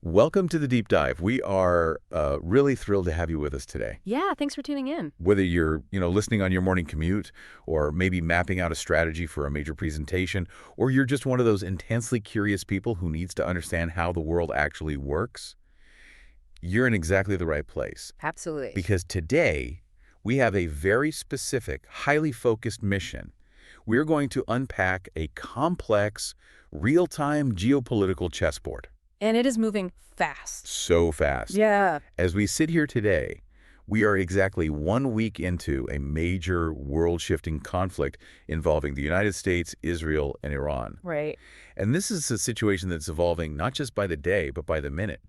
Welcome to the Deep Dive. We are really thrilled to have you with us today. Yeah, thanks for tuning in. Whether you're, listening on your morning commute or maybe mapping out a strategy for a major presentation, or you're just one of those intensely curious people who needs to understand how the world actually works, you're in exactly the right place. Absolutely. Because today, we have a very specific, highly focused mission. We're going to unpack a complex, real-time geopolitical chessboard. And it is moving fast. So fast. Yeah. As we sit here today, we are exactly 1 week into a major world-shifting conflict involving the United States, Israel, and Iran. Right. And this is a situation that's evolving not just by the day, but by the minute.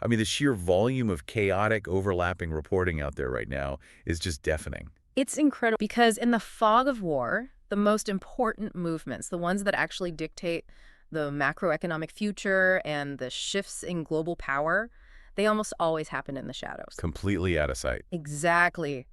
I mean, the sheer volume of chaotic, overlapping reporting out there right now is just deafening. It's incredible because in the fog of war, the most important movements, the ones that actually dictate the macroeconomic future and the shifts in global power, they almost always happen in the shadows. Completely out of sight. Exactly.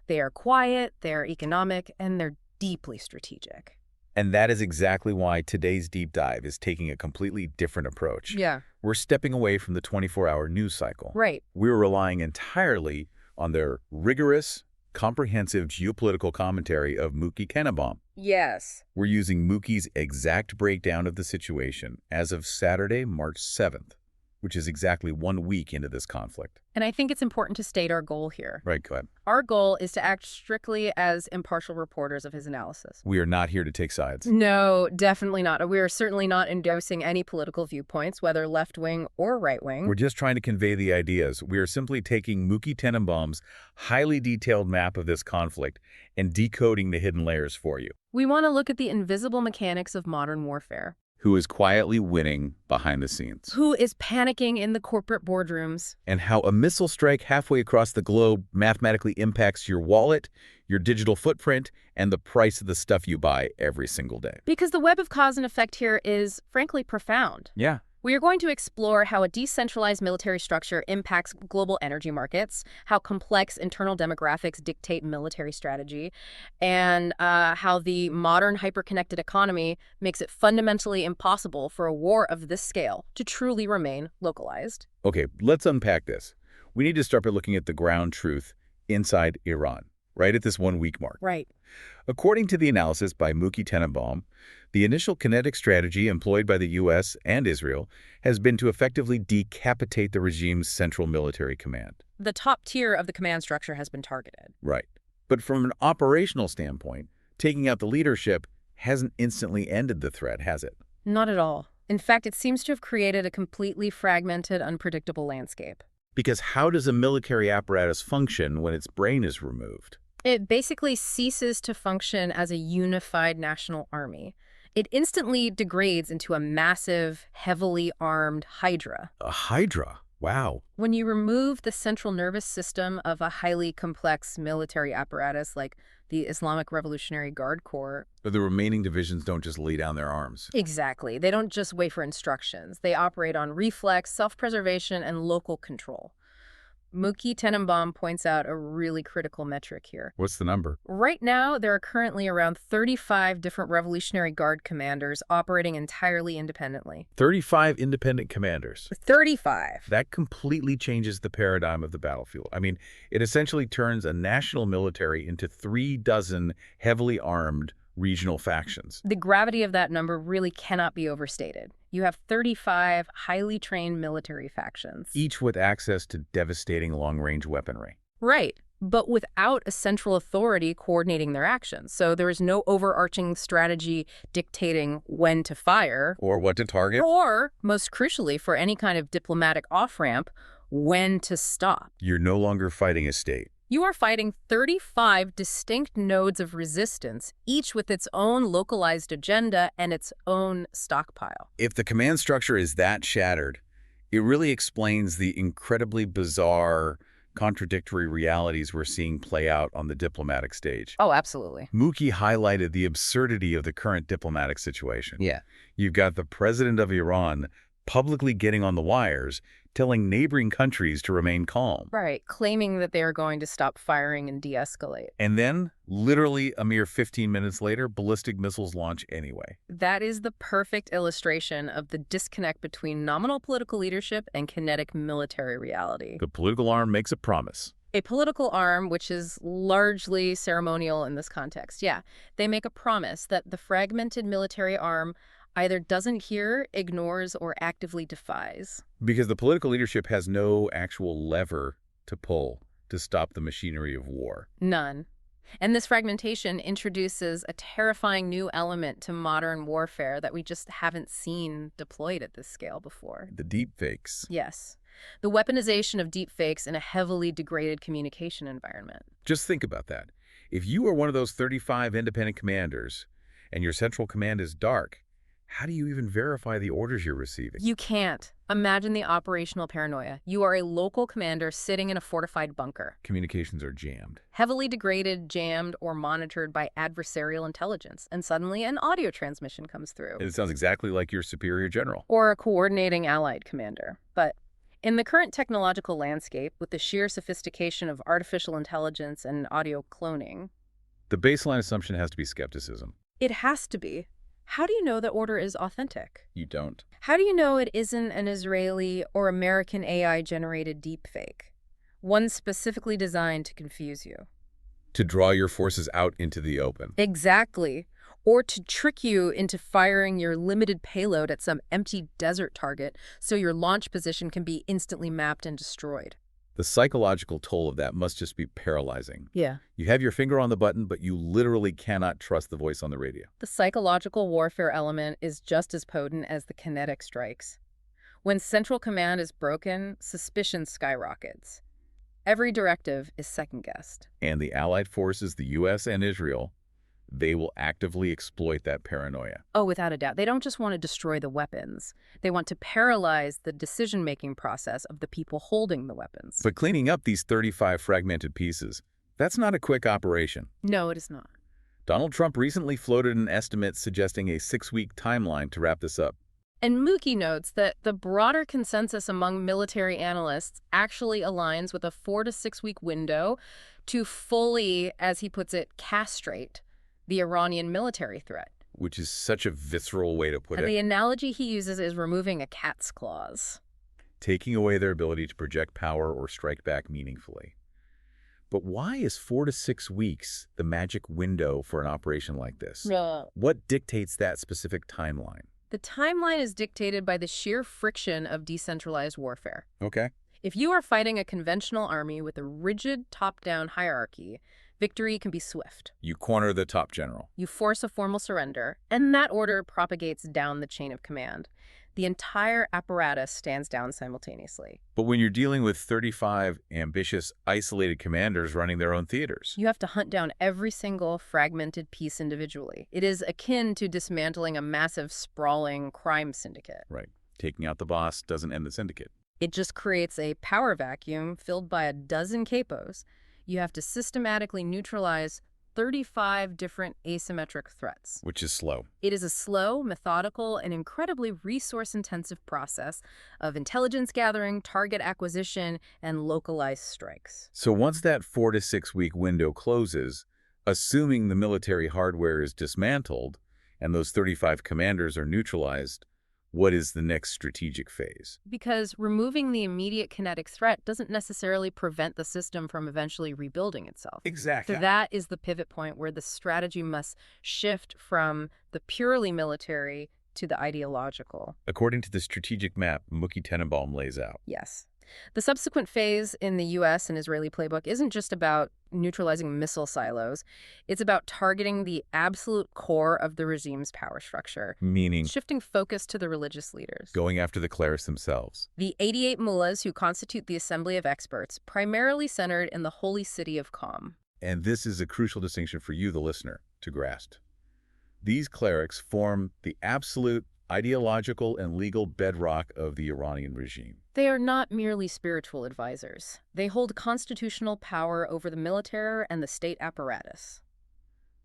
They are quiet, they're economic, and they're deeply strategic. And that is exactly why today's deep dive is taking a completely different approach. Yeah. We're stepping away from the 24-hour news cycle. Right. We're relying entirely on their rigorous, comprehensive geopolitical commentary of Mookie Tenenbaum. Yes. We're using Mookie's exact breakdown of the situation as of Saturday, March 7th, which is exactly 1 week into this conflict. And I think it's important to state our goal here. Right, go ahead. Our goal is to act strictly as impartial reporters of his analysis. We are not here to take sides. No, definitely not. We are certainly not endorsing any political viewpoints, whether left-wing or right-wing. We're just trying to convey the ideas. We are simply taking Mookie Tenenbaum's highly detailed map of this conflict and decoding the hidden layers for you. We want to look at the invisible mechanics of modern warfare. Who is quietly winning behind the scenes. Who is panicking in the corporate boardrooms. And how a missile strike halfway across the globe mathematically impacts your wallet, your digital footprint, and the price of the stuff you buy every single day. Because the web of cause and effect here is, frankly, profound. Yeah. We are going to explore how a decentralized military structure impacts global energy markets, how complex internal demographics dictate military strategy, and how the modern hyper-connected economy makes it fundamentally impossible for a war of this scale to truly remain localized. Okay, let's unpack this. We need to start by looking at the ground truth inside Iran, right at this 1 week mark. Right. According to the analysis by Mookie Tenenbaum, the initial kinetic strategy employed by the U.S. and Israel has been to effectively decapitate the regime's central military command. The top tier of the command structure has been targeted. Right. But from an operational standpoint, taking out the leadership hasn't instantly ended the threat, has it? Not at all. In fact, it seems to have created a completely fragmented, unpredictable landscape. Because how does a military apparatus function when its brain is removed? It basically ceases to function as a unified national army. It instantly degrades into a massive, heavily armed hydra. A hydra? Wow. When you remove the central nervous system of a highly complex military apparatus like the Islamic Revolutionary Guard Corps. But the remaining divisions don't just lay down their arms. Exactly. They don't just wait for instructions. They operate on reflex, self-preservation, and local control. Mookie Tenenbaum points out a really critical metric here. What's the number? Right now, there are currently around 35 different Revolutionary Guard commanders operating entirely independently. 35 independent commanders. 35. That completely changes the paradigm of the battlefield. I mean, it essentially turns a national military into 36 heavily armed regional factions. The gravity of that number really cannot be overstated. You have 35 highly trained military factions. Each with access to devastating long-range weaponry. Right, but without a central authority coordinating their actions. So there is no overarching strategy dictating when to fire. Or what to target. Or, most crucially, for any kind of diplomatic off-ramp, when to stop. You're no longer fighting a state. You are fighting 35 distinct nodes of resistance, each with its own localized agenda and its own stockpile. If the command structure is that shattered, it really explains the incredibly bizarre, contradictory realities we're seeing play out on the diplomatic stage. Oh, absolutely. Mookie highlighted the absurdity of the current diplomatic situation. Yeah. You've got the president of Iran publicly getting on the wires, telling neighboring countries to remain calm. Right, claiming that they are going to stop firing and de-escalate. And then, literally a mere 15 minutes later, ballistic missiles launch anyway. That is the perfect illustration of the disconnect between nominal political leadership and kinetic military reality. The political arm makes a promise. A political arm, which is largely ceremonial in this context, yeah. They make a promise that the fragmented military arm either doesn't hear, ignores, or actively defies. Because the political leadership has no actual lever to pull to stop the machinery of war. None. And this fragmentation introduces a terrifying new element to modern warfare that we just haven't seen deployed at this scale before. The deep fakes. Yes. The weaponization of deepfakes in a heavily degraded communication environment. Just think about that. If you are one of those 35 independent commanders and your central command is dark, how do you even verify the orders you're receiving? You can't. Imagine the operational paranoia. You are a local commander sitting in a fortified bunker. Communications are jammed. Heavily degraded, jammed, or monitored by adversarial intelligence, and suddenly an audio transmission comes through. And it sounds exactly like your superior general. Or a coordinating allied commander. But in the current technological landscape, with the sheer sophistication of artificial intelligence and audio cloning, The baseline assumption has to be skepticism. it has to be. How do you know that order is authentic? You don't. How do you know it isn't an Israeli or American AI-generated deepfake? One specifically designed to confuse you. To draw your forces out into the open. Exactly. Or to trick you into firing your limited payload at some empty desert target so your launch position can be instantly mapped and destroyed. The psychological toll of that must just be paralyzing. Yeah. You have your finger on the button, but you literally cannot trust the voice on the radio. The psychological warfare element is just as potent as the kinetic strikes. When central command is broken, suspicion skyrockets. Every directive is second-guessed. And the Allied forces, the U.S. and Israel, they will actively exploit that paranoia. Oh, without a doubt. They don't just want to destroy the weapons. They want to paralyze the decision-making process of the people holding the weapons. But cleaning up these 35 fragmented pieces, that's not a quick operation. No, it is not. Donald Trump recently floated an estimate suggesting a 6-week timeline to wrap this up. And Mookie notes that the broader consensus among military analysts actually aligns with a 4 to 6 week window to fully, as he puts it, castrate the Iranian military threat. Which is such a visceral way to put And it. the analogy he uses is removing a cat's claws. Taking away their ability to project power or strike back meaningfully. But why is 4 to 6 weeks the magic window for an operation like this? What dictates that specific timeline? The timeline is dictated by the sheer friction of decentralized warfare. Okay. If you are fighting a conventional army with a rigid top-down hierarchy, victory can be swift. You corner the top general. You force a formal surrender, and that order propagates down the chain of command. The entire apparatus stands down simultaneously. But when you're dealing with 35 ambitious, isolated commanders running their own theaters, You have to hunt down every single fragmented piece individually. It is akin to dismantling a massive, sprawling crime syndicate. right, taking out the boss doesn't end the syndicate. It just creates a power vacuum filled by a dozen capos. You have to systematically neutralize 35 different asymmetric threats. Which is slow. It is a slow, methodical, and incredibly resource-intensive process of intelligence gathering, target acquisition, and localized strikes. So once that 4 to 6 week window closes, assuming the military hardware is dismantled and those 35 commanders are neutralized, what is the next strategic phase? Because removing the immediate kinetic threat doesn't necessarily prevent the system from eventually rebuilding itself. Exactly. So that is the pivot point where the strategy must shift from the purely military to the ideological. According to the strategic map Mookie Tenenbaum lays out. Yes. The subsequent phase in the U.S. and Israeli playbook isn't just about neutralizing missile silos. It's about targeting the absolute core of the regime's power structure, Meaning shifting focus to the religious leaders. going after the clerics themselves. The 88 mullahs who constitute the Assembly of Experts, primarily centered in the holy city of Qom. And this is a crucial distinction for you, the listener, to grasp. These clerics form the absolute ideological and legal bedrock of the Iranian regime. They are not merely spiritual advisors. They hold constitutional power over the military and the state apparatus.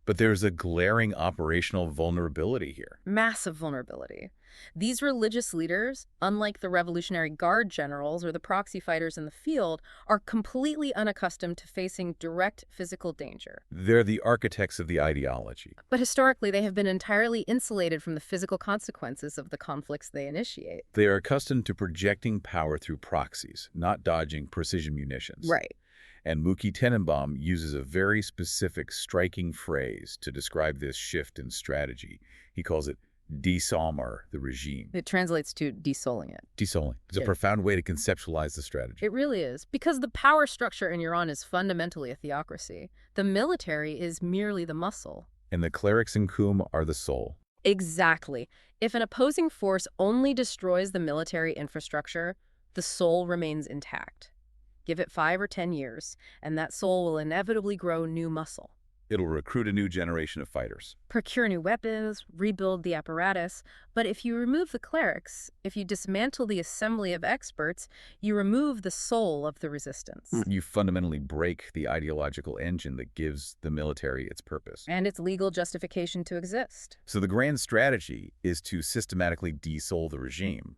But there's a glaring operational vulnerability here. Massive vulnerability. These religious leaders, unlike the Revolutionary Guard generals or the proxy fighters in the field, are completely unaccustomed to facing direct physical danger. They're the architects of the ideology. But historically, they have been entirely insulated from the physical consequences of the conflicts they initiate. They are accustomed to projecting power through proxies, not dodging precision munitions. Right. And Mookie Tenenbaum uses a very specific, striking phrase to describe this shift in strategy. He calls it disarmor the regime. It translates to desouling it. Desouling. It's a Yeah. profound way to conceptualize the strategy. It really is, because the power structure in Iran is fundamentally a theocracy. The military is merely the muscle. And the clerics in Qum are the soul. Exactly. If an opposing force only destroys the military infrastructure, the soul remains intact. Give it 5 or 10 years, and that soul will inevitably grow new muscle. It'll recruit a new generation of fighters. Procure new weapons, rebuild the apparatus. But if you remove the clerics, if you dismantle the assembly of experts, you remove the soul of the resistance. You fundamentally break the ideological engine that gives the military its purpose. And its legal justification to exist. So the grand strategy is to systematically desoul the regime.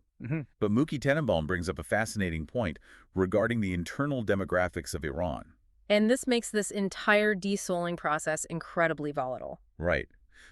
But Mookie Tenenbaum brings up a fascinating point regarding the internal demographics of Iran. And this makes this entire desouling process incredibly volatile. Right.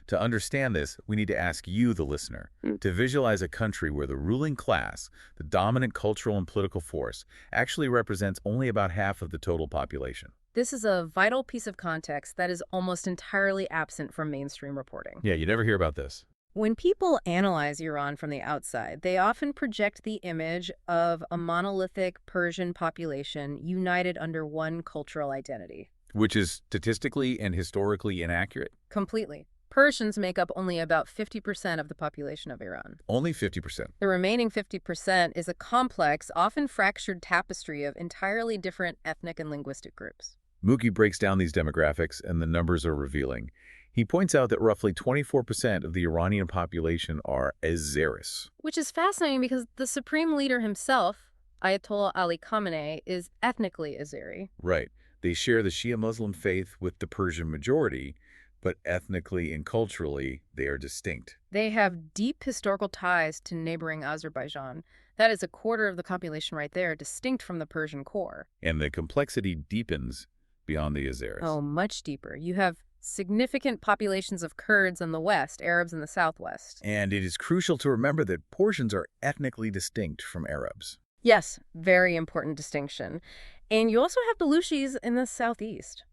To understand this, we need to ask you, the listener, to visualize a country where the ruling class, the dominant cultural and political force, actually represents only about half of the total population. This is a vital piece of context that is almost entirely absent from mainstream reporting. Yeah, you never hear about this. When people analyze Iran from the outside, they often project the image of a monolithic Persian population united under one cultural identity. Which is statistically and historically inaccurate. Completely. Persians make up only about 50% of the population of Iran. Only 50%. The remaining 50% is a complex, often fractured tapestry of entirely different ethnic and linguistic groups. Mookie breaks down these demographics, and the numbers are revealing. He points out that roughly 24% of the Iranian population are Azeris. Which is fascinating because the supreme leader himself, Ayatollah Ali Khamenei, is ethnically Azeri. Right. They share the Shia Muslim faith with the Persian majority, but ethnically and culturally, they are distinct. They have deep historical ties to neighboring Azerbaijan. That is a quarter of the population right there, distinct from the Persian core. And the complexity deepens beyond the Azeris. Oh, much deeper. You have significant populations of Kurds in the west, Arabs in the southwest. And it is crucial to remember that Persians are ethnically distinct from Arabs. Yes, very important distinction. And you also have Baluchis in the southeast.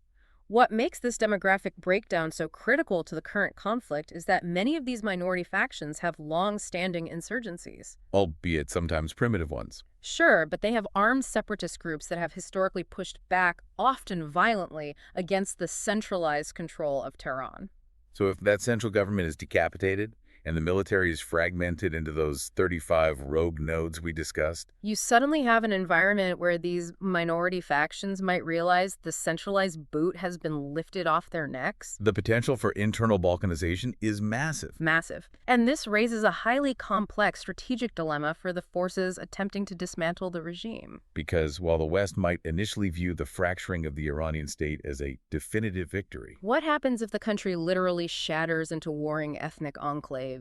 What makes this demographic breakdown so critical to the current conflict is that many of these minority factions have long-standing insurgencies. Albeit sometimes primitive ones. Sure, but they have armed separatist groups that have historically pushed back, often violently, against the centralized control of Tehran. So if that central government is decapitated, and the military is fragmented into those 35 rogue nodes we discussed, You suddenly have an environment where these minority factions might realize the centralized boot has been lifted off their necks. the potential for internal balkanization is massive. Massive. And this raises a highly complex strategic dilemma for the forces attempting to dismantle the regime. Because while the West might initially view the fracturing of the Iranian state as a definitive victory, What happens if the country literally shatters into warring ethnic enclaves?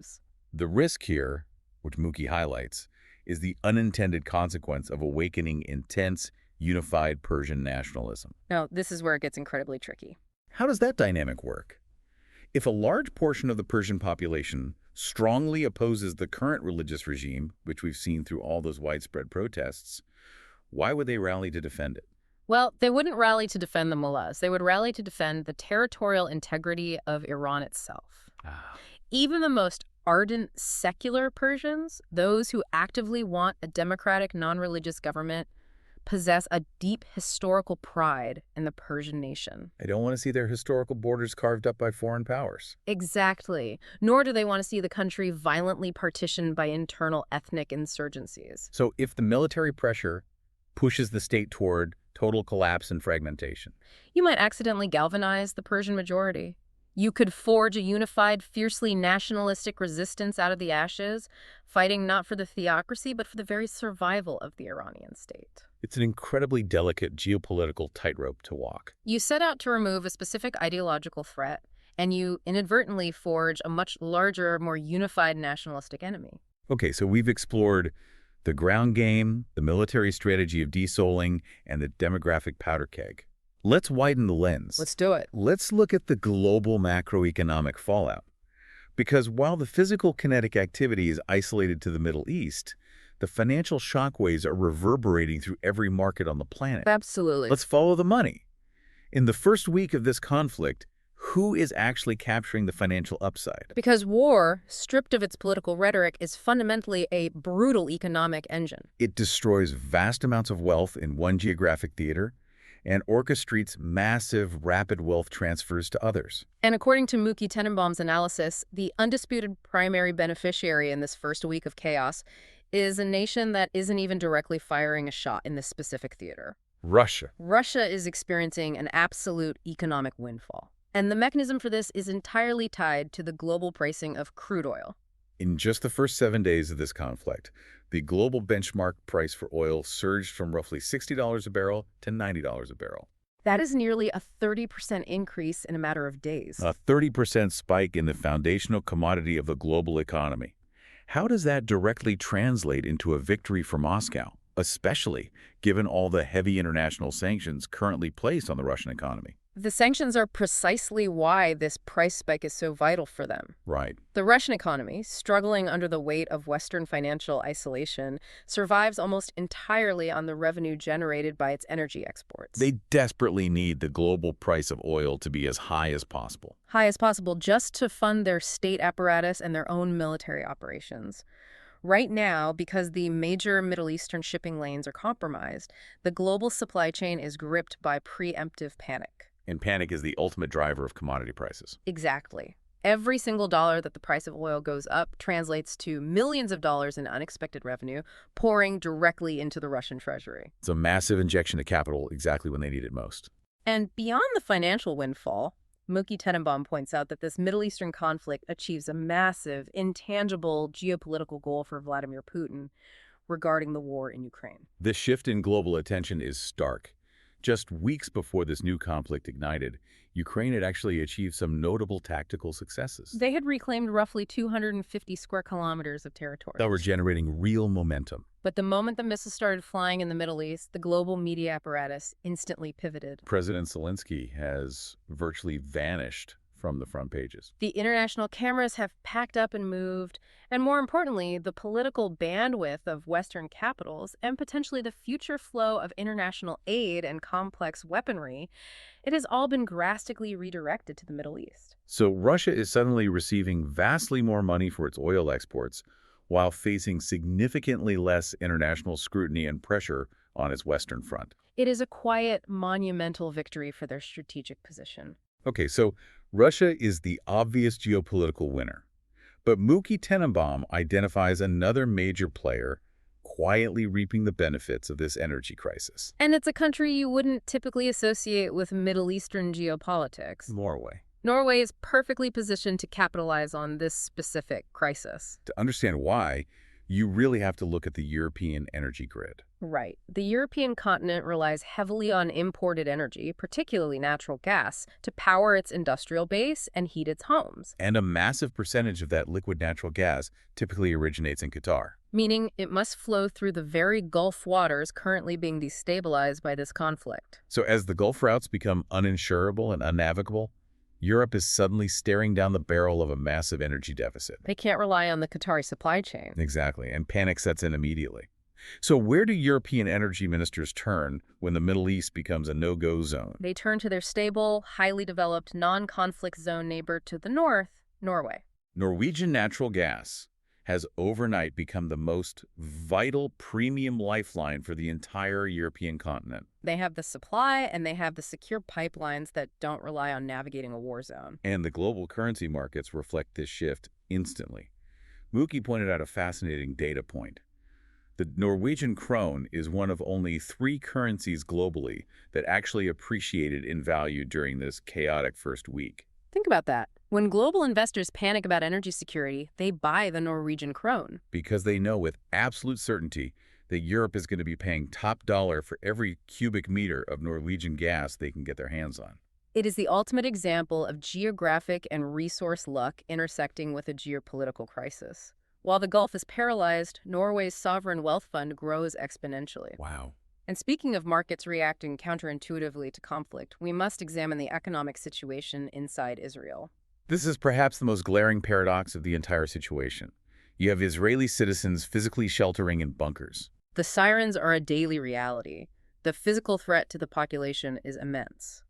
the risk here, which Mookie highlights, is the unintended consequence of awakening intense, unified Persian nationalism. Now, this is where it gets incredibly tricky. How does that dynamic work? If a large portion of the Persian population strongly opposes the current religious regime, which we've seen through all those widespread protests, why would they rally to defend it? Well, they wouldn't rally to defend the mullahs. They would rally to defend the territorial integrity of Iran itself. Even the most ardent secular Persians, those who actively want a democratic, non-religious government, possess a deep historical pride in the Persian nation. I don't want to see their historical borders carved up by foreign powers. Exactly. Nor do they want to see the country violently partitioned by internal ethnic insurgencies. So if the military pressure pushes the state toward total collapse and fragmentation, You might accidentally galvanize the Persian majority. You could forge a unified, fiercely nationalistic resistance out of the ashes, fighting not for the theocracy, but for the very survival of the Iranian state. it's an incredibly delicate geopolitical tightrope to walk. You set out to remove a specific ideological threat, and you inadvertently forge a much larger, more unified nationalistic enemy. Okay, so we've explored the ground game, the military strategy of desoling, and the demographic powder keg. Let's widen the lens. Let's do it. Let's look at the global macroeconomic fallout. Because while the physical kinetic activity is isolated to the Middle East, the financial shockwaves are reverberating through every market on the planet. Absolutely. Let's follow the money. In the first week of this conflict, who is actually capturing the financial upside? Because war, stripped of its political rhetoric, is fundamentally a brutal economic engine. It destroys vast amounts of wealth in one geographic theater and orchestrates massive, rapid wealth transfers to others. And according to Mookie Tenenbaum's analysis, the undisputed primary beneficiary in this first week of chaos is a nation that isn't even directly firing a shot in this specific theater. Russia. Russia is experiencing an absolute economic windfall. And the mechanism for this is entirely tied to the global pricing of crude oil. In just the first 7 days of this conflict, the global benchmark price for oil surged from roughly $60 a barrel to $90 a barrel. That is nearly a 30% increase in a matter of days. A 30% spike in the foundational commodity of the global economy. How does that directly translate into a victory for Moscow, especially given all the heavy international sanctions currently placed on the Russian economy? The sanctions are precisely why this price spike is so vital for them. Right. The Russian economy, struggling under the weight of Western financial isolation, survives almost entirely on the revenue generated by its energy exports. They desperately need the global price of oil to be as high as possible. High as possible just to fund their state apparatus and their own military operations. Right now, because the major Middle Eastern shipping lanes are compromised, the global supply chain is gripped by preemptive panic. And panic is the ultimate driver of commodity prices. Exactly. Every single dollar that the price of oil goes up translates to millions of dollars in unexpected revenue pouring directly into the Russian treasury. It's a massive injection of capital exactly when they need it most. And beyond the financial windfall, Mookie Tenenbaum points out that this Middle Eastern conflict achieves a massive, intangible geopolitical goal for Vladimir Putin regarding the war in Ukraine. This shift in global attention is stark. Just weeks before this new conflict ignited, Ukraine had actually achieved some notable tactical successes. They had reclaimed roughly 250 square kilometers of territory. That were generating real momentum. But the moment the missiles started flying in the Middle East, the global media apparatus instantly pivoted. President Zelensky has virtually vanished from the front pages. The international cameras have packed up and moved, and more importantly, the political bandwidth of Western capitals and potentially the future flow of international aid and complex weaponry, it has all been drastically redirected to the Middle East. So Russia is suddenly receiving vastly more money for its oil exports while facing significantly less international scrutiny and pressure on its Western front. It is a quiet, monumental victory for their strategic position. Okay, so Russia is the obvious geopolitical winner. But Mookie Tenenbaum identifies another major player quietly reaping the benefits of this energy crisis. And it's a country you wouldn't typically associate with Middle Eastern geopolitics. Norway. Norway is perfectly positioned to capitalize on this specific crisis. To understand why, you really have to look at the European energy grid. Right. The European continent relies heavily on imported energy, particularly natural gas, to power its industrial base and heat its homes. And a massive percentage of that liquid natural gas typically originates in Qatar. Meaning it must flow through the very Gulf waters currently being destabilized by this conflict. So as the Gulf routes become uninsurable and unnavigable, Europe is suddenly staring down the barrel of a massive energy deficit. They can't rely on the Qatari supply chain. Exactly, and panic sets in immediately. So where do European energy ministers turn when the Middle East becomes a no-go zone? They turn to their stable, highly developed, non-conflict zone neighbor to the north, Norway. Norwegian natural gas has overnight become the most vital premium lifeline for the entire European continent. They have the supply and they have the secure pipelines that don't rely on navigating a war zone. And the global currency markets reflect this shift instantly. Mookie pointed out a fascinating data point. The Norwegian krone is one of only 3 currencies globally that actually appreciated in value during this chaotic first week. Think about that. When global investors panic about energy security, they buy the Norwegian krone. Because they know with absolute certainty that Europe is going to be paying top dollar for every cubic meter of Norwegian gas they can get their hands on. It is the ultimate example of geographic and resource luck intersecting with a geopolitical crisis. While the Gulf is paralyzed, Norway's sovereign wealth fund grows exponentially. Wow. And speaking of markets reacting counterintuitively to conflict, we must examine the economic situation inside Israel. This is perhaps the most glaring paradox of the entire situation. You have Israeli citizens physically sheltering in bunkers. The sirens are a daily reality. The physical threat to the population is immense.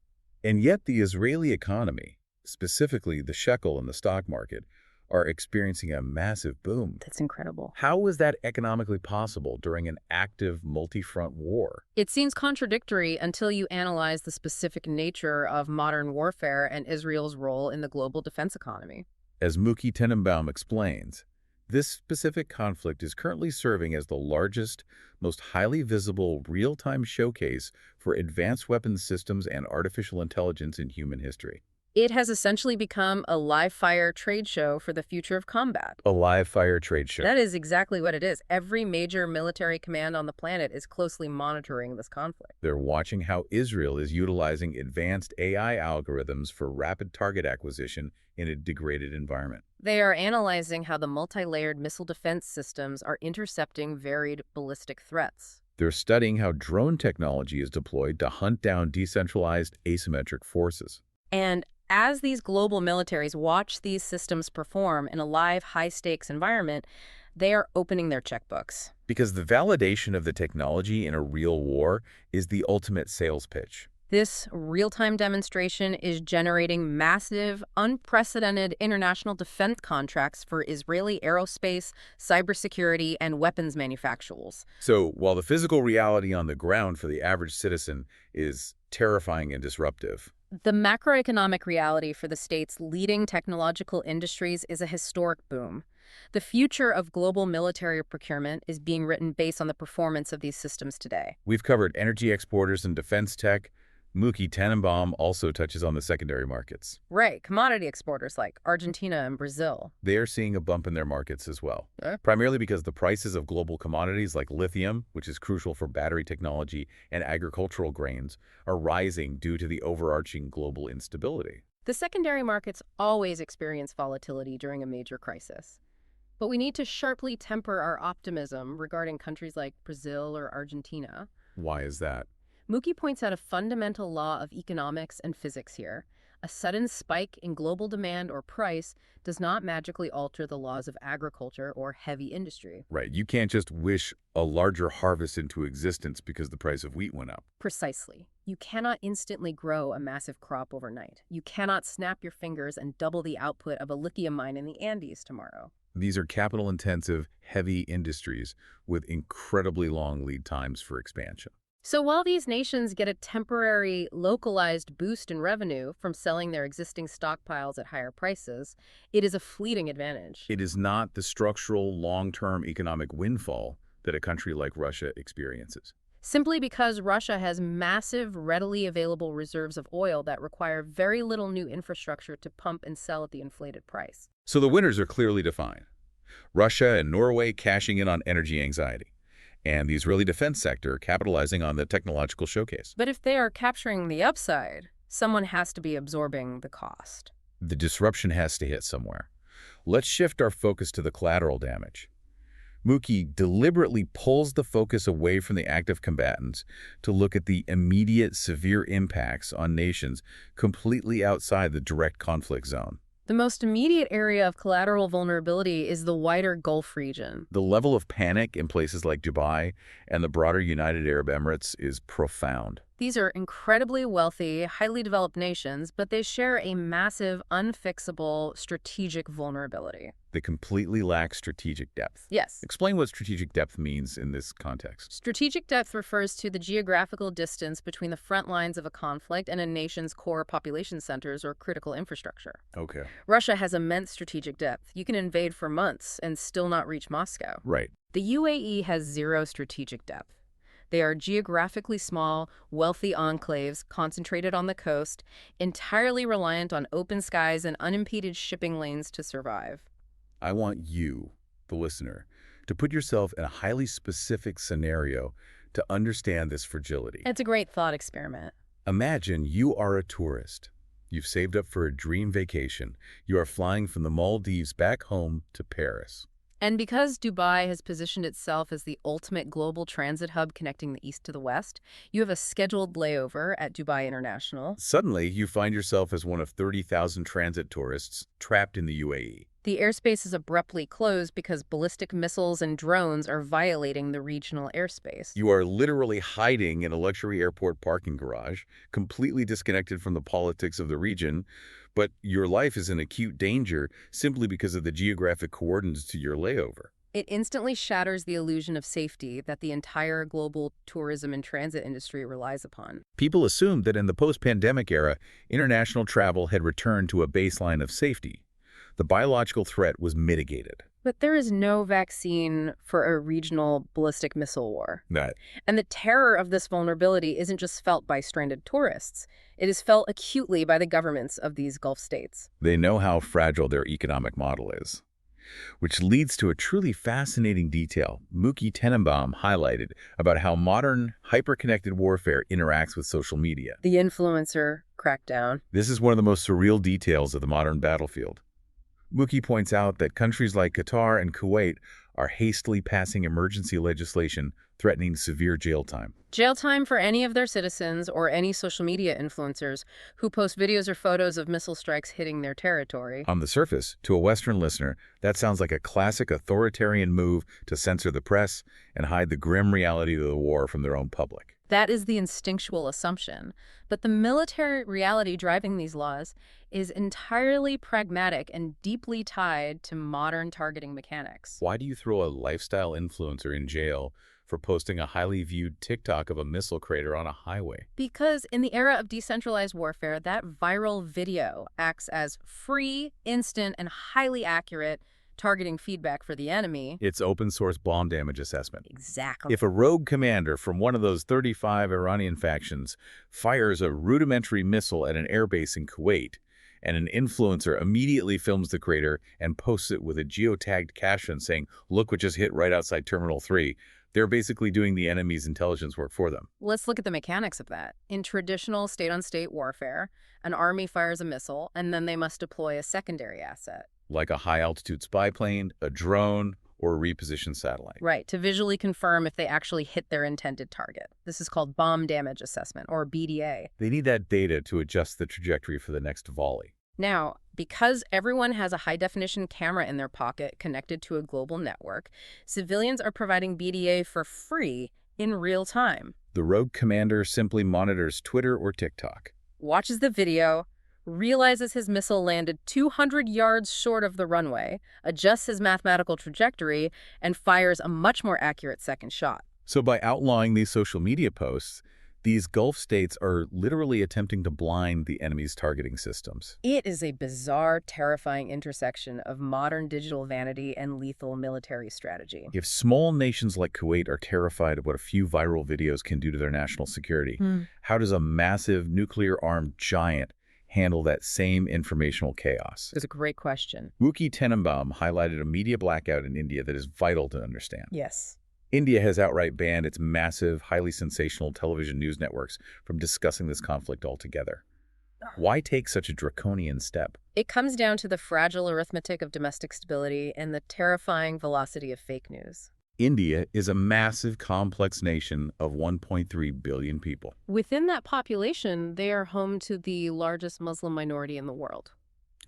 And yet the Israeli economy, specifically the shekel and the stock market, are experiencing a massive boom. That's incredible. How is that economically possible during an active multi-front war? It seems contradictory until you analyze the specific nature of modern warfare and Israel's role in the global defense economy. As Mookie Tenenbaum explains, this specific conflict is currently serving as the largest, most highly visible real-time showcase for advanced weapons systems and artificial intelligence in human history. It has essentially become a live-fire trade show for the future of combat. A live-fire trade show. That is exactly what it is. Every major military command on the planet is closely monitoring this conflict. They're watching how Israel is utilizing advanced AI algorithms for rapid target acquisition in a degraded environment. They are analyzing how the multi-layered missile defense systems are intercepting varied ballistic threats. They're studying how drone technology is deployed to hunt down decentralized asymmetric forces. And as these global militaries watch these systems perform in a live, high-stakes environment, they are opening their checkbooks. Because the validation of the technology in a real war is the ultimate sales pitch. This real-time demonstration is generating massive, unprecedented international defense contracts for Israeli aerospace, cybersecurity, and weapons manufacturers. So while the physical reality on the ground for the average citizen is terrifying and disruptive, the macroeconomic reality for the state's leading technological industries is a historic boom. The future of global military procurement is being written based on the performance of these systems today. we've covered energy exporters and defense tech. Mookie Tenenbaum also touches on the secondary markets. Right, commodity exporters like Argentina and Brazil. They are seeing a bump in their markets as well, Eh? primarily because the prices of global commodities like lithium, which is crucial for battery technology, and agricultural grains, are rising due to the overarching global instability. The secondary markets always experience volatility during a major crisis. But we need to sharply temper our optimism regarding countries like Brazil or Argentina. Why is that? Mookie points out a fundamental law of economics and physics here. A sudden spike in global demand or price does not magically alter the laws of agriculture or heavy industry. Right, you can't just wish a larger harvest into existence because the price of wheat went up. Precisely. You cannot instantly grow a massive crop overnight. You cannot snap your fingers and double the output of a lithium mine in the Andes tomorrow. These are capital-intensive, heavy industries with incredibly long lead times for expansion. So while these nations get a temporary, localized boost in revenue from selling their existing stockpiles at higher prices, it is a fleeting advantage. It is not the structural, long-term economic windfall that a country like Russia experiences. Simply because Russia has massive, readily available reserves of oil that require very little new infrastructure to pump and sell at the inflated price. So the winners are clearly defined. Russia and Norway cashing in on energy anxiety, and the Israeli defense sector capitalizing on the technological showcase. But if they are capturing the upside, someone has to be absorbing the cost. The disruption has to hit somewhere. Let's shift our focus to the collateral damage. Mookie deliberately pulls the focus away from the active combatants to look at the immediate severe impacts on nations completely outside the direct conflict zone. The most immediate area of collateral vulnerability is the wider Gulf region. The level of panic in places like Dubai and the broader United Arab Emirates is profound. These are incredibly wealthy, highly developed nations, but they share a massive, unfixable strategic vulnerability. They completely lack strategic depth. Yes. Explain what strategic depth means in this context. Strategic depth refers to the geographical distance between the front lines of a conflict and a nation's core population centers or critical infrastructure. Okay. Russia has immense strategic depth. You can invade for months and still not reach Moscow. Right. The UAE has zero strategic depth. They are geographically small, wealthy enclaves concentrated on the coast, entirely reliant on open skies and unimpeded shipping lanes to survive. I want you, the listener, to put yourself in a highly specific scenario to understand this fragility. It's a great thought experiment. Imagine you are a tourist You've saved up for a dream vacation. You are flying from the Maldives back home to Paris. And because Dubai has positioned itself as the ultimate global transit hub connecting the East to the West, you have a scheduled layover at Dubai International. Suddenly, you find yourself as one of 30,000 transit tourists trapped in the UAE. The airspace is abruptly closed because ballistic missiles and drones are violating the regional airspace. You are literally hiding in a luxury airport parking garage, completely disconnected from the politics of the region, but your life is in acute danger simply because of the geographic coordinates to your layover. It instantly shatters the illusion of safety that the entire global tourism and transit industry relies upon. People assumed that in the post-pandemic era, international travel had returned to a baseline of safety. The biological threat was mitigated. But there is no vaccine for a regional ballistic missile war. That And the terror of this vulnerability isn't just felt by stranded tourists. It is felt acutely by the governments of these Gulf states. they know how fragile their economic model is. Which leads to a truly fascinating detail Mookie Tenenbaum highlighted about how modern, hyper-connected warfare interacts with social media. The influencer crackdown. This is one of the most surreal details of the modern battlefield. Mookie points out that countries like Qatar and Kuwait are hastily passing emergency legislation threatening severe jail time. Jail time for any of their citizens or any social media influencers who post videos or photos of missile strikes hitting their territory. On the surface, to a Western listener, that sounds like a classic authoritarian move to censor the press and hide the grim reality of the war from their own public. That is the instinctual assumption. But the military reality driving these laws is entirely pragmatic and deeply tied to modern targeting mechanics. Why do you throw a lifestyle influencer in jail for posting a highly viewed TikTok of a missile crater on a highway? Because in the era of decentralized warfare, that viral video acts as free, instant, and highly accurate targeting feedback for the enemy. It's open source bomb damage assessment. Exactly. If a rogue commander from one of those 35 Iranian factions fires a rudimentary missile at an airbase in Kuwait, and an influencer immediately films the crater and posts it with a geotagged caption saying, "Look what just hit right outside Terminal 3, they're basically doing the enemy's intelligence work for them. Let's look at the mechanics of that. In traditional state-on-state warfare, an army fires a missile, and then they must deploy a secondary asset. Like a high-altitude spy plane, a drone, or a repositioned satellite. Right, to visually confirm if they actually hit their intended target. This is called bomb damage assessment, or BDA. They need that data to adjust the trajectory for the next volley. Now, because everyone has a high-definition camera in their pocket connected to a global network, civilians are providing BDA for free in real time. The rogue commander simply monitors Twitter or TikTok. Watches the video, realizes his missile landed 200 yards short of the runway, adjusts his mathematical trajectory, and fires a much more accurate second shot. So by outlawing these social media posts, these Gulf states are literally attempting to blind the enemy's targeting systems. It is a bizarre, terrifying intersection of modern digital vanity and lethal military strategy. If small nations like Kuwait are terrified of what a few viral videos can do to their national security, how does a massive nuclear-armed giant handle that same informational chaos? It's a great question. Mookie Tenenbaum highlighted a media blackout in India that is vital to understand. Yes. India has outright banned its massive, highly sensational television news networks from discussing this conflict altogether. Why take such a draconian step? It comes down to the fragile arithmetic of domestic stability and the terrifying velocity of fake news. India is a massive, complex nation of 1.3 billion people. Within that population, they are home to the largest Muslim minority in the world.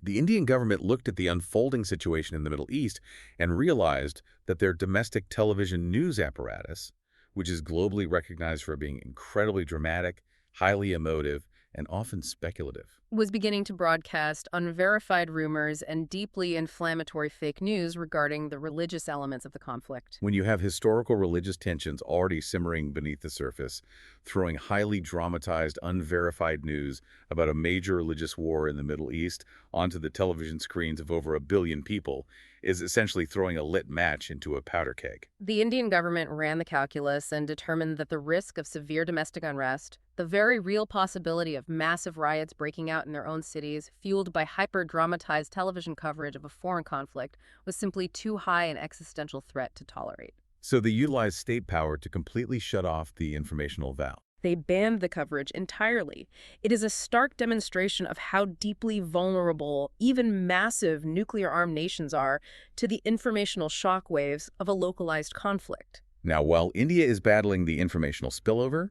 The Indian government looked at the unfolding situation in the Middle East and realized that their domestic television news apparatus, which is globally recognized for being incredibly dramatic, highly emotive, and often speculative, Was beginning to broadcast unverified rumors and deeply inflammatory fake news regarding the religious elements of the conflict. when you have historical religious tensions already simmering beneath the surface, throwing highly dramatized, unverified news about a major religious war in the Middle East onto the television screens of over 1 billion people is essentially throwing a lit match into a powder keg. The Indian government ran the calculus and determined that the risk of severe domestic unrest, the very real possibility of massive riots breaking out in their own cities, fueled by hyper-dramatized television coverage of a foreign conflict, was simply too high an existential threat to tolerate. So they utilized state power to completely shut off the informational valve. They banned the coverage entirely. It is a stark demonstration of how deeply vulnerable even massive nuclear-armed nations are to the informational shockwaves of a localized conflict. Now, while India is battling the informational spillover,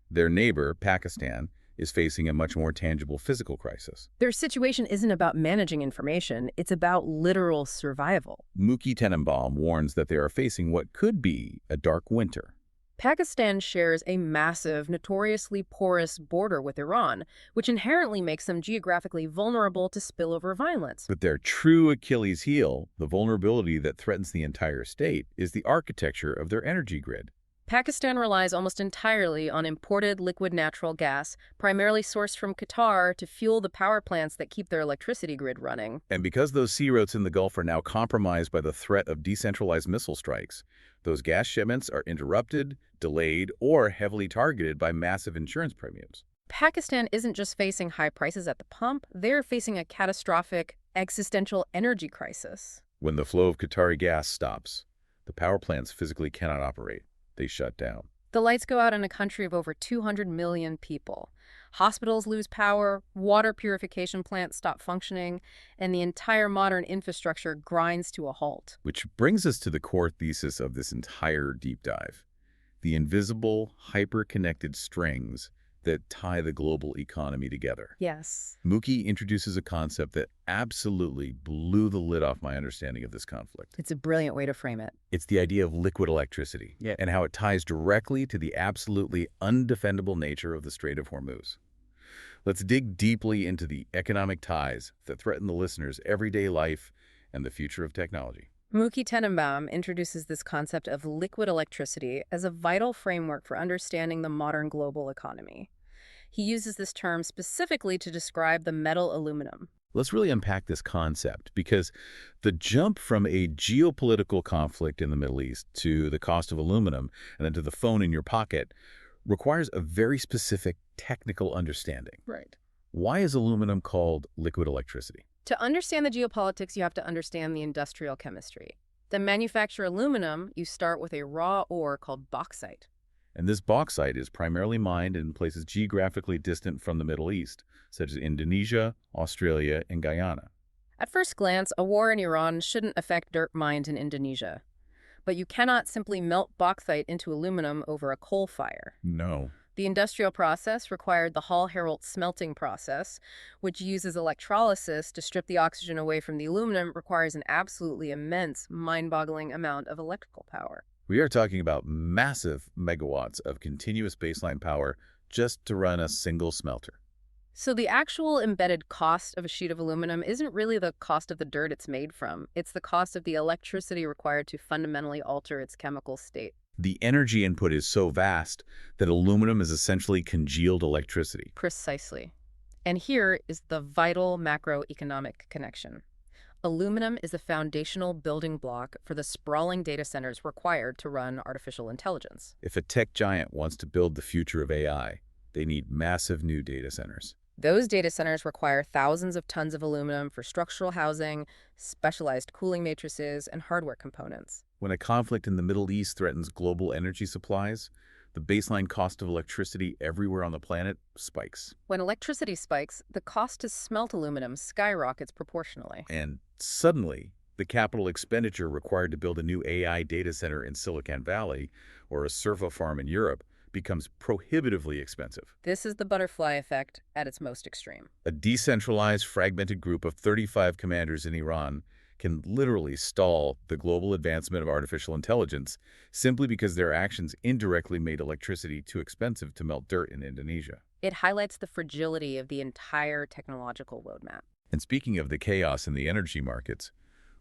their neighbor, Pakistan, is facing a much more tangible physical crisis. Their situation isn't about managing information, it's about literal survival. Muki Tenenbaum warns that they are facing what could be a dark winter. Pakistan shares a massive, notoriously porous border with Iran, which inherently makes them geographically vulnerable to spillover violence. But their true Achilles heel, the vulnerability that threatens the entire state, is the architecture of their energy grid. Pakistan relies almost entirely on imported liquid natural gas, primarily sourced from Qatar, to fuel the power plants that keep their electricity grid running. And because those sea routes in the Gulf are now compromised by the threat of decentralized missile strikes, those gas shipments are interrupted, delayed, or heavily targeted by massive insurance premiums. Pakistan isn't just facing high prices at the pump, they're facing a catastrophic, existential energy crisis. When the flow of Qatari gas stops, the power plants physically cannot operate. They shut down. The lights go out in a country of over 200 million people. Hospitals lose power, water purification plants stop functioning, and the entire modern infrastructure grinds to a halt. Which brings us to the core thesis of this entire deep dive: the invisible, hyper-connected strings that tie the global economy together. Yes. Muki introduces a concept that absolutely blew the lid off my understanding of this conflict. It's a brilliant way to frame it. It's the idea of liquid electricity, and how it ties directly to the absolutely undefendable nature of the Strait of Hormuz. Let's dig deeply into the economic ties that threaten the listener's everyday life and the future of technology. Muki Tenenbaum introduces this concept of liquid electricity as a vital framework for understanding the modern global economy. He uses this term specifically to describe the metal aluminum. Let's really unpack this concept, because the jump from a geopolitical conflict in the Middle East to the cost of aluminum and then to the phone in your pocket requires a very specific technical understanding. Right. Why is aluminum called liquid electricity? To understand the geopolitics, you have to understand the industrial chemistry. To manufacture aluminum, you start with a raw ore called bauxite. And this bauxite is primarily mined in places geographically distant from the Middle East, such as Indonesia, Australia, and Guyana. At first glance, a war in Iran shouldn't affect dirt mined in Indonesia. But you cannot simply melt bauxite into aluminum over a coal fire. No. The industrial process required the Hall-Héroult smelting process, which uses electrolysis to strip the oxygen away from the aluminum, requires an absolutely immense, mind-boggling amount of electrical power. We are talking about massive megawatts of continuous baseline power just to run a single smelter. So the actual embedded cost of a sheet of aluminum isn't really the cost of the dirt it's made from. It's the cost of the electricity required to fundamentally alter its chemical state. The energy input is so vast that aluminum is essentially congealed electricity. Precisely. And here is the vital macroeconomic connection. Aluminum is a foundational building block for the sprawling data centers required to run artificial intelligence. If a tech giant wants to build the future of AI, they need massive new data centers. Those data centers require thousands of tons of aluminum for structural housing, specialized cooling matrices, and hardware components. When a conflict in the Middle East threatens global energy supplies, the baseline cost of electricity everywhere on the planet spikes. When electricity spikes, the cost to smelt aluminum skyrockets proportionally. And suddenly, the capital expenditure required to build a new AI data center in Silicon Valley or a servo farm in Europe becomes prohibitively expensive. This is the butterfly effect at its most extreme. A decentralized, fragmented group of 35 commanders in Iran can literally stall the global advancement of artificial intelligence simply because their actions indirectly made electricity too expensive to melt dirt in Indonesia. It highlights the fragility of the entire technological roadmap. And speaking of the chaos in the energy markets,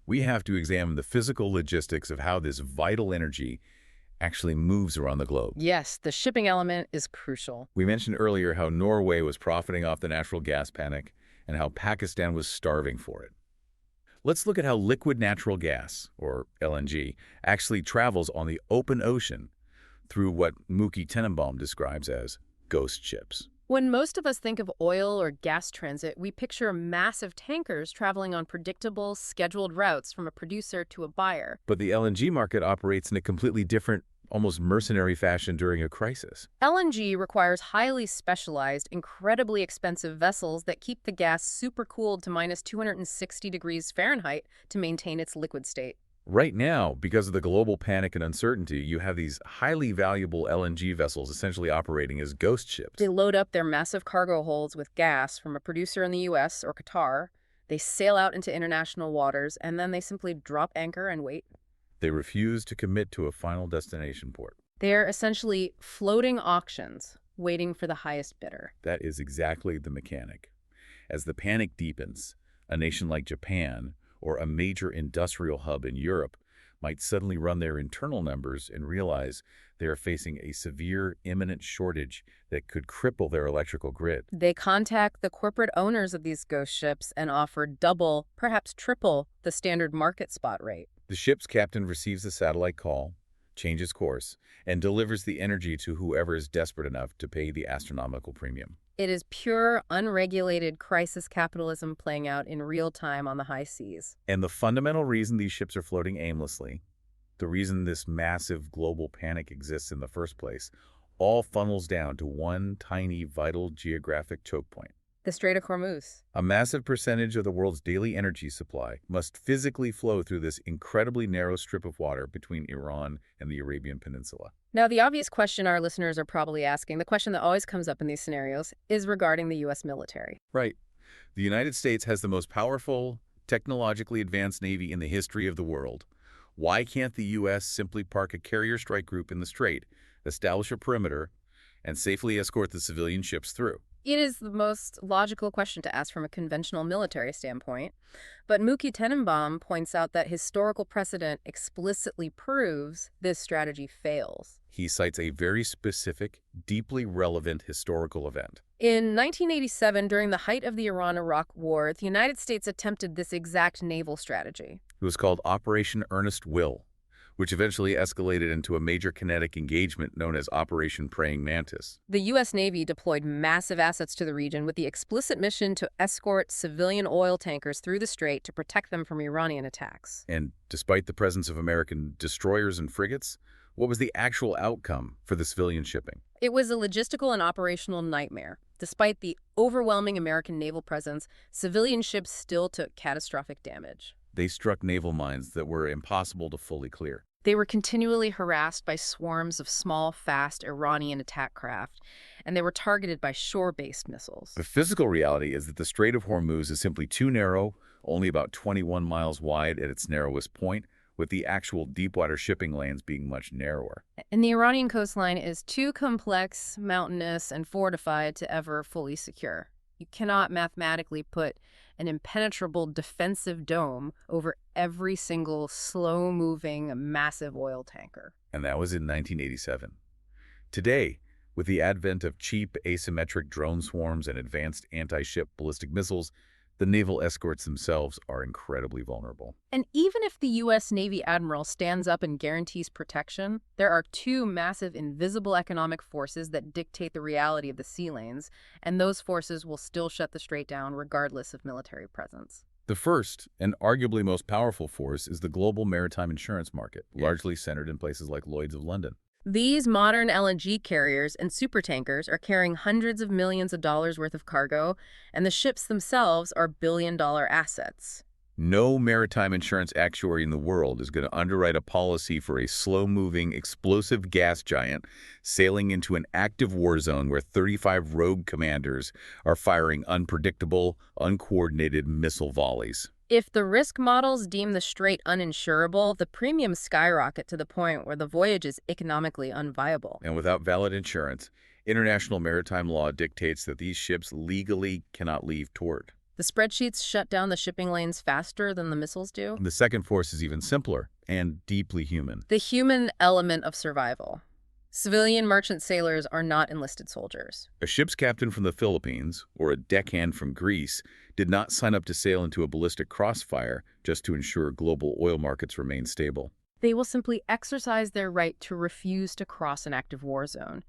we have to examine the physical logistics of how this vital energy actually moves around the globe. Yes, the shipping element is crucial. We mentioned earlier how Norway was profiting off the natural gas panic and how Pakistan was starving for it. Let's look at how liquid natural gas, or LNG, actually travels on the open ocean through what Muki Tenenbaum describes as ghost ships. When most of us think of oil or gas transit, we picture massive tankers traveling on predictable, scheduled routes from a producer to a buyer. But the LNG market operates in a completely different, almost mercenary fashion during a crisis. LNG requires highly specialized, incredibly expensive vessels that keep the gas supercooled to minus 260 degrees Fahrenheit to maintain its liquid state. Right now, because of the global panic and uncertainty, you have these highly valuable LNG vessels essentially operating as ghost They ships. load up their massive cargo holds with gas from a producer in the US or Qatar. They sail out into international waters, and then they simply drop anchor and wait. They refuse to commit to a final destination port. They're essentially floating auctions, waiting for the highest bidder. That is exactly the mechanic. As the panic deepens, a nation like Japan or a major industrial hub in Europe might suddenly run their internal numbers and realize they are facing a severe, imminent shortage that could cripple their electrical grid. They contact the corporate owners of these ghost ships and offer double, perhaps triple, the standard market spot rate. The ship's captain receives a satellite call, changes course, and delivers the energy to whoever is desperate enough to pay the astronomical premium. It is pure, unregulated crisis capitalism playing out in real time on the high seas. And the fundamental reason these ships are floating aimlessly, the reason this massive global panic exists in the first place, all funnels down to one tiny, vital geographic choke point. The Strait of Hormuz. A massive percentage of the world's daily energy supply must physically flow through this incredibly narrow strip of water between Iran and the Arabian Peninsula. Now, the obvious question our listeners are probably asking, the question that always comes up in these scenarios, is regarding the U.S. military. Right. The United States has the most powerful, technologically advanced Navy in the history of the world. Why can't the U.S. simply park a carrier strike group in the strait, establish a perimeter, and safely escort the civilian ships through? It is the most logical question to ask from a conventional military standpoint, but Mookie Tenenbaum points out that historical precedent explicitly proves this strategy fails. He cites a very specific, deeply relevant historical event. In 1987, during the height of the Iran-Iraq War, the United States attempted this exact naval strategy. It was called Operation Earnest Will, which eventually escalated into a major kinetic engagement known as Operation Praying Mantis. The U.S. Navy deployed massive assets to the region with the explicit mission to escort civilian oil tankers through the strait to protect them from Iranian attacks. And despite the presence of American destroyers and frigates, what was the actual outcome for the civilian shipping? It was a logistical and operational nightmare. Despite the overwhelming American naval presence, civilian ships still took catastrophic damage. They struck naval mines that were impossible to fully clear. They were continually harassed by swarms of small, fast Iranian attack craft, and they were targeted by shore-based missiles. The physical reality is that the Strait of Hormuz is simply too narrow, only about 21 miles wide at its narrowest point, with the actual deepwater shipping lanes being much narrower. And the Iranian coastline is too complex, mountainous, and fortified to ever fully secure. You cannot mathematically put an impenetrable defensive dome over every single slow-moving, massive oil tanker. And that was in 1987. Today, with the advent of cheap, asymmetric drone swarms and advanced anti-ship ballistic missiles, the naval escorts themselves are incredibly vulnerable. And even if the U.S. Navy admiral stands up and guarantees protection, there are two massive invisible economic forces that dictate the reality of the sea lanes, and those forces will still shut the strait down regardless of military presence. The first, and arguably most powerful force, is the global maritime insurance market, largely centered in places like Lloyd's of London. These modern LNG carriers and supertankers are carrying hundreds of millions of dollars worth of cargo, and the ships themselves are billion-dollar assets. No maritime insurance actuary in the world is going to underwrite a policy for a slow-moving, explosive gas giant sailing into an active war zone where 35 rogue commanders are firing unpredictable, uncoordinated missile volleys. If the risk models deem the strait uninsurable, the premiums skyrocket to the point where the voyage is economically unviable. And without valid insurance, international maritime law dictates that these ships legally cannot leave port. The spreadsheets shut down the shipping lanes faster than the missiles do. The second force is even simpler and deeply human. The human element of survival. Civilian merchant sailors are not enlisted soldiers. A ship's captain from the Philippines or a deckhand from Greece did not sign up to sail into a ballistic crossfire just to ensure global oil markets remain stable. They will simply exercise their right to refuse to cross an active war zone.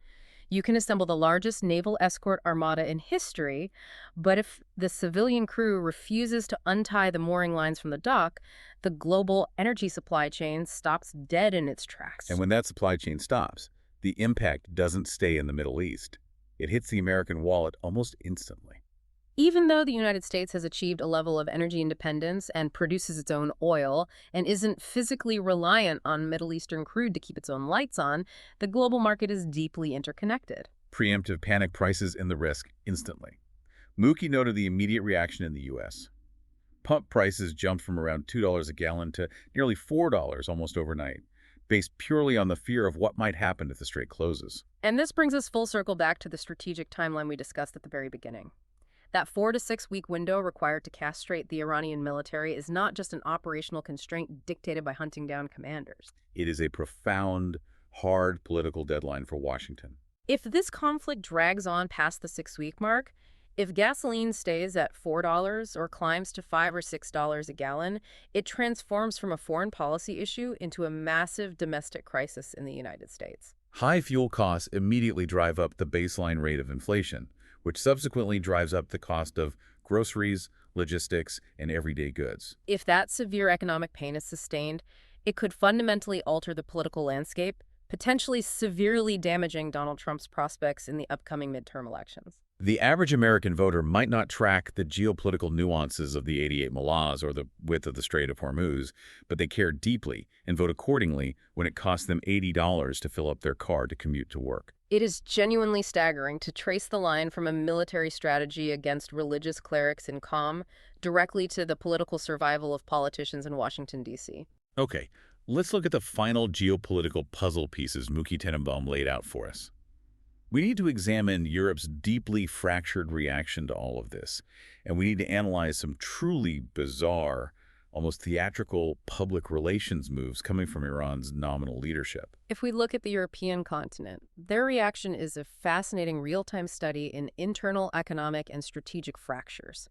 You can assemble the largest naval escort armada in history, but if the civilian crew refuses to untie the mooring lines from the dock, the global energy supply chain stops dead in its And tracks. when that supply chain stops, the impact doesn't stay in the Middle East. It hits the American wallet almost instantly. Even though the United States has achieved a level of energy independence and produces its own oil and isn't physically reliant on Middle Eastern crude to keep its own lights on, the global market is deeply interconnected. Preemptive panic prices in the risk instantly. Mookie noted the immediate reaction in the U.S. Pump prices jumped from around $2 a gallon to nearly $4 almost overnight, based purely on the fear of what might happen if the strait closes. And this brings us full circle back to the strategic timeline we discussed at the very beginning. That 4 to 6 week window required to castrate the Iranian military is not just an operational constraint dictated by hunting down commanders. It is a profound, hard political deadline for Washington. If this conflict drags on past the 6 week mark, if gasoline stays at $4 or climbs to $5 or $6 a gallon, it transforms from a foreign policy issue into a massive domestic crisis in the United States. High fuel costs immediately drive up the baseline rate of inflation, which subsequently drives up the cost of groceries, logistics, and everyday goods. If that severe economic pain is sustained, it could fundamentally alter the political landscape, potentially severely damaging Donald Trump's prospects in the upcoming midterm elections. The average American voter might not track the geopolitical nuances of the 88 Mullahs or the width of the Strait of Hormuz, but they care deeply and vote accordingly when it costs them $80 to fill up their car to commute to work. It is genuinely staggering to trace the line from a military strategy against religious clerics in Qom directly to the political survival of politicians in Washington, D.C. Okay, let's look at the final geopolitical puzzle pieces Mookie Tenenbaum laid out for us. We need to examine Europe's deeply fractured reaction to all of this, and we need to analyze some truly bizarre, almost theatrical public relations moves coming from Iran's nominal leadership. If we look at the European continent, their reaction is a fascinating real-time study in internal economic and strategic fractures.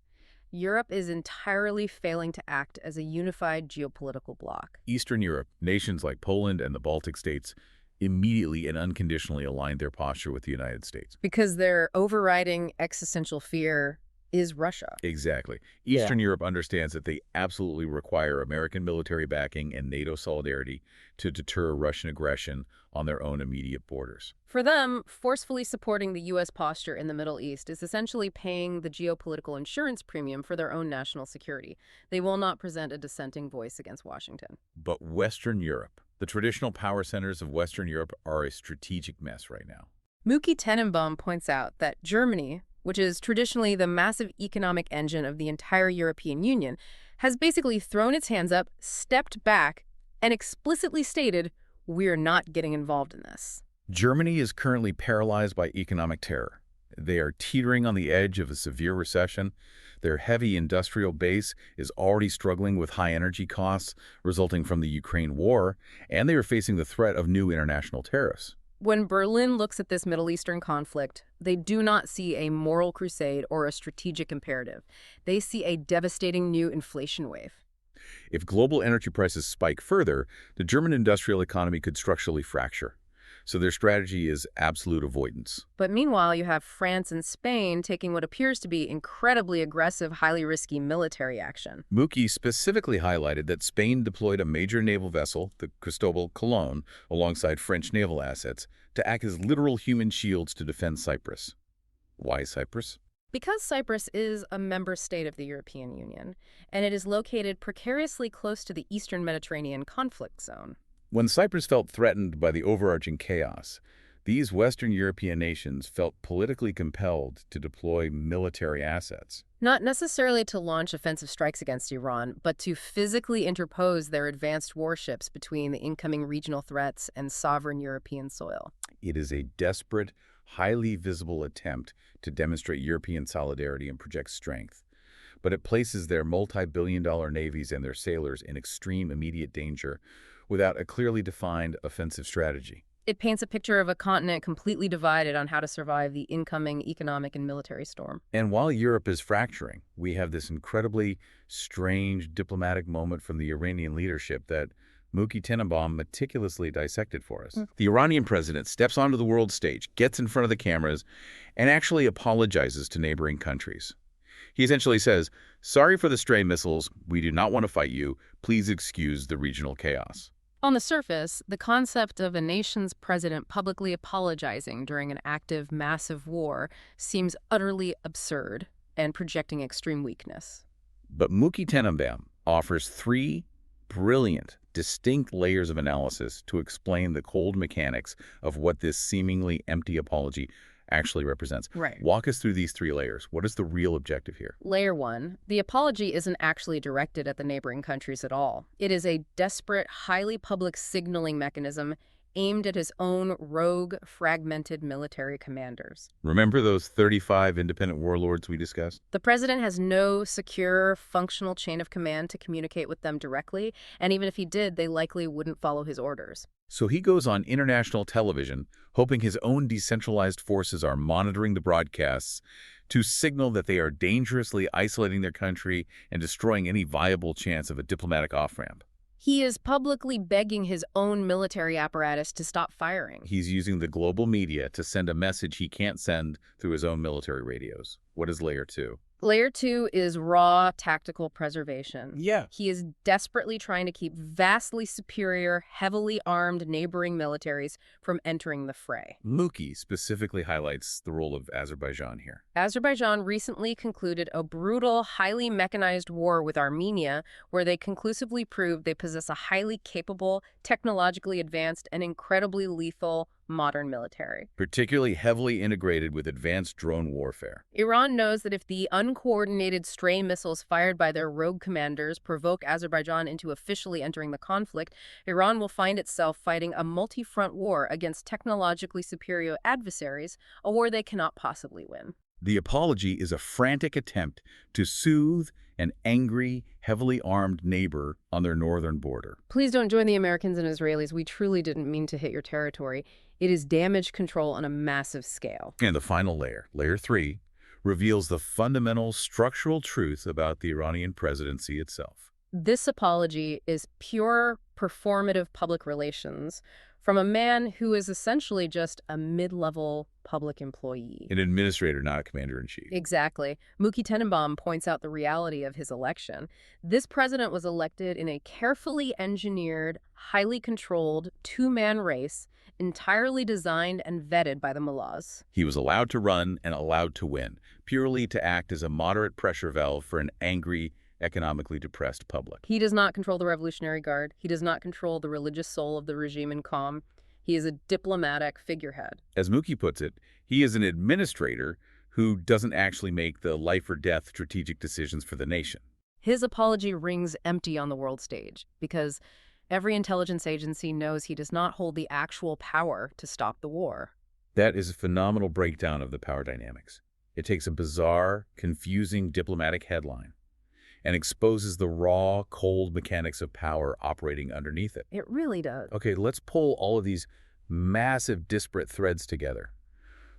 Europe is entirely failing to act as a unified geopolitical bloc. Eastern Europe, nations like Poland and the Baltic states, immediately and unconditionally aligned their posture with the United States. Because their overriding existential fear is Russia. Exactly. Eastern Europe understands that they absolutely require American military backing and NATO solidarity to deter Russian aggression on their own immediate borders. For them, forcefully supporting the U.S. posture in the Middle East is essentially paying the geopolitical insurance premium for their own national security. They will not present a dissenting voice against Washington. But Western Europe, the traditional power centers of Western Europe, are a strategic mess right now. Mookie Tenenbaum points out that Germany, which is traditionally the massive economic engine of the entire European Union, has basically thrown its hands up, stepped back, and explicitly stated, "We're not getting involved in this." Germany is currently paralyzed by economic terror. They are teetering on the edge of a severe recession. Their heavy industrial base is already struggling with high energy costs resulting from the Ukraine war, and they are facing the threat of new international tariffs. When Berlin looks at this Middle Eastern conflict, they do not see a moral crusade or a strategic imperative. They see a devastating new inflation wave. If global energy prices spike further, the German industrial economy could structurally fracture. So their strategy is absolute avoidance. But meanwhile, you have France and Spain taking what appears to be incredibly aggressive, highly risky military action. Mookie specifically highlighted that Spain deployed a major naval vessel, the Cristobal Colon, alongside French naval assets, to act as literal human shields to defend Cyprus. Why Cyprus? Because Cyprus is a member state of the European Union, and it is located precariously close to the Eastern Mediterranean conflict zone. When Cyprus felt threatened by the overarching chaos, these Western European nations felt politically compelled to deploy military assets. Not necessarily to launch offensive strikes against Iran, but to physically interpose their advanced warships between the incoming regional threats and sovereign European soil. It is a desperate, highly visible attempt to demonstrate European solidarity and project strength, but it places their multi-billion-dollar navies and their sailors in extreme immediate danger without a clearly defined offensive strategy. It paints a picture of a continent completely divided on how to survive the incoming economic and military storm. And while Europe is fracturing, we have this incredibly strange diplomatic moment from the Iranian leadership that Mookie Tenenbaum meticulously dissected for us. The Iranian president steps onto the world stage, gets in front of the cameras, and actually apologizes to neighboring countries. He essentially says, "Sorry for the stray missiles. We do not want to fight you. Please excuse the regional chaos." On the surface, the concept of a nation's president publicly apologizing during an active, massive war seems utterly absurd and projecting extreme weakness. But Mookie Tenenbaum offers three brilliant, distinct layers of analysis to explain the cold mechanics of what this seemingly empty apology actually represents. Right. Walk us through these three layers. What is the real objective here? Layer 1, the apology isn't actually directed at the neighboring countries at all. It is a desperate, highly public signaling mechanism aimed at his own rogue, fragmented military commanders. Remember those 35 independent warlords we discussed? The president has no secure, functional chain of command to communicate with them directly, and even if he did, they likely wouldn't follow his orders. So he goes on international television, hoping his own decentralized forces are monitoring the broadcasts to signal that they are dangerously isolating their country and destroying any viable chance of a diplomatic off-ramp. He is publicly begging his own military apparatus to stop firing. He's using the global media to send a message he can't send through his own military radios. What is layer 2? Layer 2 is raw tactical preservation. Yeah. He is desperately trying to keep vastly superior, heavily armed neighboring militaries from entering the fray. Mookie specifically highlights the role of Azerbaijan here. Azerbaijan recently concluded a brutal, highly mechanized war with Armenia, where they conclusively proved they possess a highly capable, technologically advanced, and incredibly lethal modern military. Particularly heavily integrated with advanced drone warfare. Iran knows that if the uncoordinated stray missiles fired by their rogue commanders provoke Azerbaijan into officially entering the conflict, Iran will find itself fighting a multi-front war against technologically superior adversaries, a war they cannot possibly win. The apology is a frantic attempt to soothe an angry, heavily armed neighbor on their northern border. Please don't join the Americans and Israelis. We truly didn't mean to hit your territory. It is damage control on a massive scale. And the final layer, layer 3, reveals the fundamental structural truth about the Iranian presidency itself. This apology is pure performative public relations from a man who is essentially just a mid-level public employee. An administrator, not a commander-in-chief. Exactly. Mookie Tenenbaum points out the reality of his election. This president was elected in a carefully engineered, highly controlled, two-man race entirely designed and vetted by the mullahs. He was allowed to run and allowed to win, purely to act as a moderate pressure valve for an angry, economically depressed public. He does not control the Revolutionary Guard. He does not control the religious soul of the regime in Qom. He is a diplomatic figurehead. As Mookie puts it, he is an administrator who doesn't actually make the life or death strategic decisions for the nation. His apology rings empty on the world stage because every intelligence agency knows he does not hold the actual power to stop the war. That is a phenomenal breakdown of the power dynamics. It takes a bizarre, confusing diplomatic headline and exposes the raw, cold mechanics of power operating underneath it. It really does. Okay, let's pull all of these massive, disparate threads together.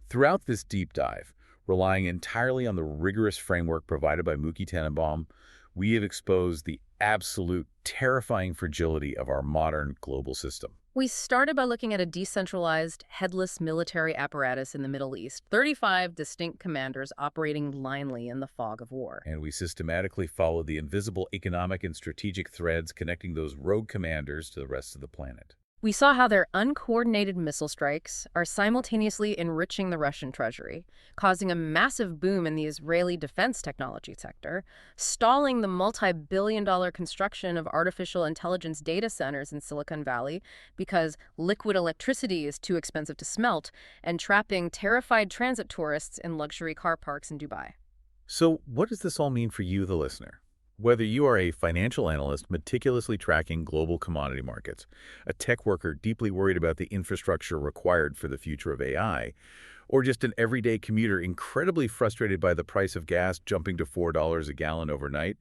Throughout this deep dive, relying entirely on the rigorous framework provided by Mookie Tenenbaum, we have exposed the absolute terrifying fragility of our modern global system. We started by looking at a decentralized, headless military apparatus in the Middle East, 35 distinct commanders operating blindly in the fog of war. And we systematically followed the invisible economic and strategic threads connecting those rogue commanders to the rest of the planet. We saw how their uncoordinated missile strikes are simultaneously enriching the Russian treasury, causing a massive boom in the Israeli defense technology sector, stalling the multi-billion-dollar construction of artificial intelligence data centers in Silicon Valley because liquid electricity is too expensive to smelt, and trapping terrified transit tourists in luxury car parks in Dubai. So what does this all mean for you, the listener? Whether you are a financial analyst meticulously tracking global commodity markets, a tech worker deeply worried about the infrastructure required for the future of AI, or just an everyday commuter incredibly frustrated by the price of gas jumping to $4 a gallon overnight,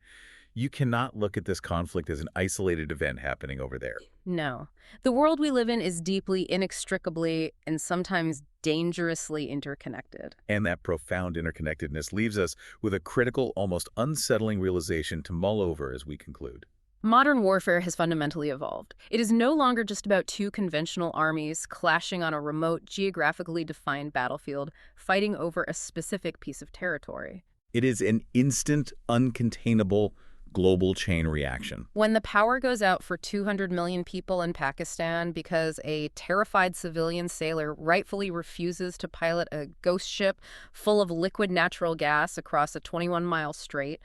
you cannot look at this conflict as an isolated event happening over there. No. The world we live in is deeply, inextricably, and sometimes dangerously interconnected. And that profound interconnectedness leaves us with a critical, almost unsettling realization to mull over as we conclude. Modern warfare has fundamentally evolved. It is no longer just about two conventional armies clashing on a remote, geographically defined battlefield, fighting over a specific piece of territory. It is an instant, uncontainable global chain reaction. When the power goes out for 200 million people in Pakistan because a terrified civilian sailor rightfully refuses to pilot a ghost ship full of liquid natural gas across a 21-mile strait,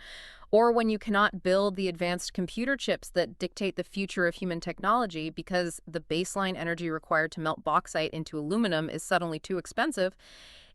or when you cannot build the advanced computer chips that dictate the future of human technology because the baseline energy required to melt bauxite into aluminum is suddenly too expensive,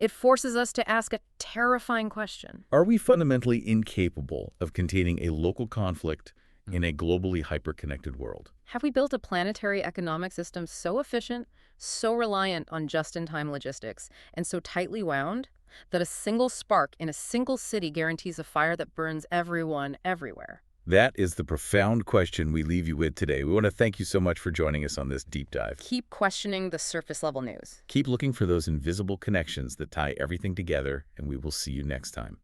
it forces us to ask a terrifying question. Are we fundamentally incapable of containing a local conflict in a globally hyper-connected world? Have we built a planetary economic system so efficient, so reliant on just-in-time logistics, and so tightly wound that a single spark in a single city guarantees a fire that burns everyone everywhere? That is the profound question we leave you with today. We want to thank you so much for joining us on this deep dive. Keep questioning the surface-level news. Keep looking for those invisible connections that tie everything together, and we will see you next time.